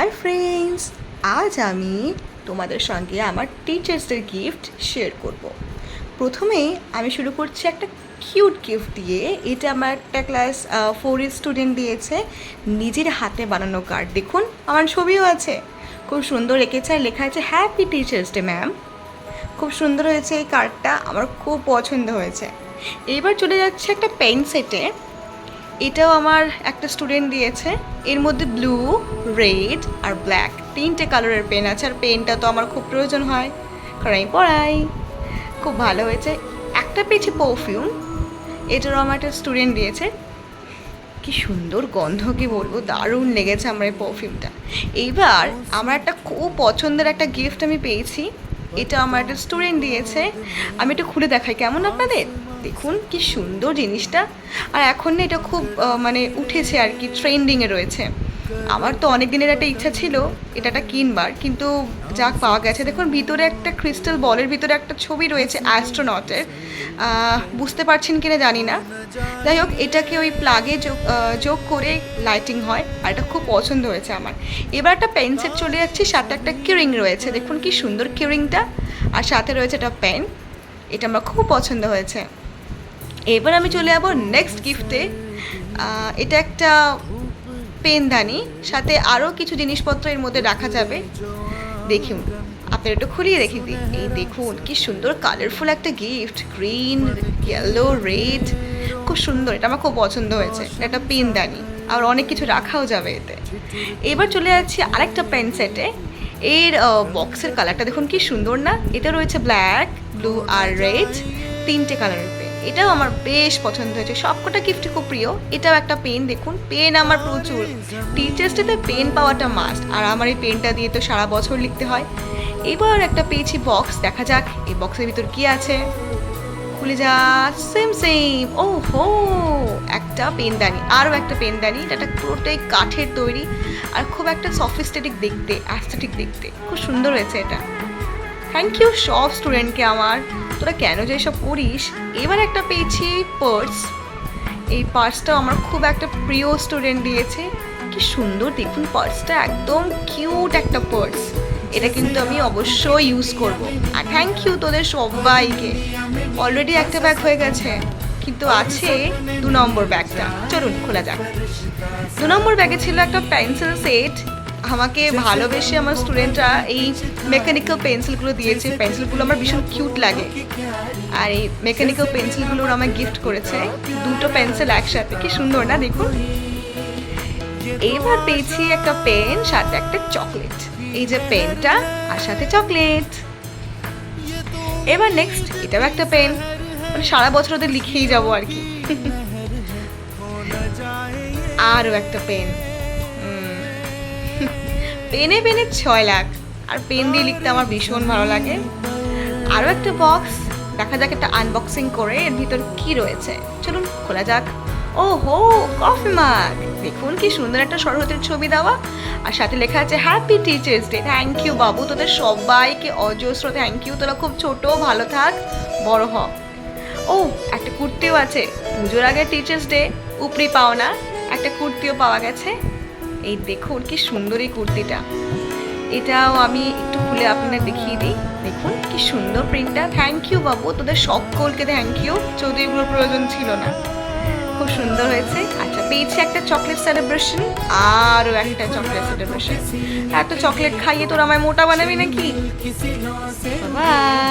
Hi friends, আজ আমি তোমাদের সঙ্গে আমার টিচার্সদের গিফট শেয়ার করব। প্রথমেই আমি শুরু করছি একটা কিউট গিফট দিয়ে। এটা আমার একটা ক্লাস 4-এর স্টুডেন্ট দিয়েছে, নিজের হাতে বানানো কার্ড। দেখুন, আমার ছবিও আছে, খুব সুন্দর এঁকেছে আর লেখা আছে হ্যাপি টিচার্স ডে ম্যাম। খুব সুন্দর হয়েছে এই কার্ডটা, আমার খুব পছন্দ হয়েছে। এবার চলে যাচ্ছে একটা পেন সেটে। এটাও আমার একটা স্টুডেন্ট দিয়েছে। এর মধ্যে ব্লু, রেড আর ব্ল্যাক তিনটে কালারের পেন আছে, আর পেনটা তো আমার খুব প্রয়োজন হয় কারণ আমি পড়াই। খুব ভালো হয়েছে। একটা পেয়েছি পারফিউম, এটারও আমার একটা স্টুডেন্ট দিয়েছে। কি সুন্দর গন্ধ, কি বলবো, দারুণ লেগেছে আমার এই পারফিউমটা। এইবার আমার একটা খুব পছন্দের একটা গিফট আমি পেয়েছি, এটা আমার একটা স্টুডেন্ট দিয়েছে। আমি একটু খুলে দেখাই কেমন আপনাদের। দেখুন কি সুন্দর জিনিসটা। আর এখন না এটা খুব মানে উঠেছে আর কি, ট্রেন্ডিংয়ে রয়েছে। আমার তো অনেক দিনের একটা ইচ্ছা ছিল এটা কিনবার, কিন্তু যাক পাওয়া গেছে। দেখুন ভিতরে একটা ক্রিস্টাল বলের ভিতরে একটা ছবি রয়েছে অ্যাস্ট্রোনটের। বুঝতে পারছেন কিনা জানি না। যাই হোক, এটাকে ওই প্লাগে যোগ করে লাইটিং হয়, আর এটা খুব পছন্দ হয়েছে আমার। এবার একটা পেন সেট চলে যাচ্ছে, সাথে একটা কিরিং রয়েছে। দেখুন কি সুন্দর কিরিংটা, আর সাথে রয়েছে একটা পেন। এটা আমার খুব পছন্দ হয়েছে। এবার আমি চলে যাবো নেক্সট গিফটে। এটা একটা পেনদানি, সাথে আরও কিছু জিনিসপত্র এর মধ্যে রাখা যাবে। দেখুন, আপনার একটু খুলিয়ে দেখি দিই। এই দেখুন কি সুন্দর কালারফুল একটা গিফট, গ্রিন, ইয়েলো, রেড, খুব সুন্দর। এটা আমার খুব পছন্দ হয়েছে। একটা পেনদানি, আর অনেক কিছু রাখাও যাবে এতে। এবার চলে যাচ্ছি আরেকটা পেন সেটে। এর বক্সের কালারটা দেখুন কি সুন্দর না। এটা রয়েছে ব্ল্যাক, ব্লু আর রেড, তিনটে কালারের পেন। এটাও আমার বেশ পছন্দ হয়েছে। সবকটা গিফটই খুব প্রিয়। এটাও একটা পেন, দেখুন পেন আমার প্রচুর। টিচার্স ডেতে পেন পাওয়াটা মাস্ট, আর আমার এই পেনটা দিয়ে তো সারা বছর লিখতে হয়। এবার একটা পেয়েছি বক্স, দেখা যাক এই বক্সের ভিতর কি আছে। খুলে যা, সেম সেম, ও হো, একটা পেনদানি, আরও একটা পেনদানি। এটা পুরোটাই কাঠের তৈরি, আর খুব একটা সফিস্টিকেটেড দেখতে, অ্যাস্থেটিক দেখতে, খুব সুন্দর হয়েছে এটা। থ্যাংক ইউ সব স্টুডেন্টকে আমার, তোরা কেন যে এসব করিস। এবার একটা পেয়েছি পার্স। এই পার্সটাও আমার খুব একটা প্রিয় স্টুডেন্ট দিয়েছে। কি সুন্দর দেখুন পার্সটা, একদম কিউট একটা পার্স। এটা কিন্তু আমি অবশ্যই ইউজ করব। আর থ্যাংক ইউ তোদের সবাইকে। অলরেডি একটা ব্যাগ হয়ে গেছে, কিন্তু আছে 2 নম্বর ব্যাগটা। চলুন খোলা যাক। 2 নম্বর ব্যাগে ছিল একটা পেন্সিল সেট। আমাকে ভালোবেসে আমার স্টুডেন্টরা এই মেকানিক্যাল পেন্সিলগুলো দিয়েছে। পেন্সিলগুলো আমার ভীষণ কিউট লাগে, আর এই মেকানিক্যাল পেন্সিলগুলোর আমায় গিফট করেছে। 2টো পেন্সিল একসাথে, কি সুন্দর না দেখুন। এবার পেয়েছি একটা পেন, সাথে একটা চকলেট। এই যে পেনটা আর সাথে চকলেট। এবার নেক্সট এটাও একটা পেন, মানে সারা বছর ওদের লিখেই যাবো আর কি। আরও একটা পেন। পেনে পেনে 6 লাখ, আর পেন দিয়ে লিখতে আমার ভীষণ ভালো লাগে। আরও একটা বক্স, দেখা যাক একটা আনবক্সিং করে এর ভিতর কি রয়েছে। চলুন খোলা যাক। ও হো, কফি মাগ। দেখুন কি সুন্দর একটা সরস্বতীর ছবি দেওয়া, আর সাথে লেখা আছে happy teachers day. Thank you বাবু, তোদের সবাইকে অজস্র থ্যাংক ইউ। তোরা খুব ছোট, ভালো থাক, বড় হ। ও, একটা কুর্তিও আছে। পুজোর আগে টিচার্স ডে, উপরি পাওনা, একটা কুর্তিও পাওয়া গেছে। এই দেখুন কি সুন্দর এই কুর্তিটা। এটাও আমি একটু খুলে আপনাদের দেখিয়ে দিই। দেখুন কি সুন্দর প্রিন্টটা। থ্যাংক ইউ বাবু, তোদের সকলকে থ্যাংক ইউ। যদি এগুলোর প্রয়োজন ছিল না, খুব সুন্দর হয়েছে। আচ্ছা, পেয়েছি একটা চকলেট সেলিব্রেশন, আরও একটা চকলেট সেলিব্রেশন। এত চকলেট খাইয়ে তোরা আমায় মোটা বানাবি নাকি? বাই।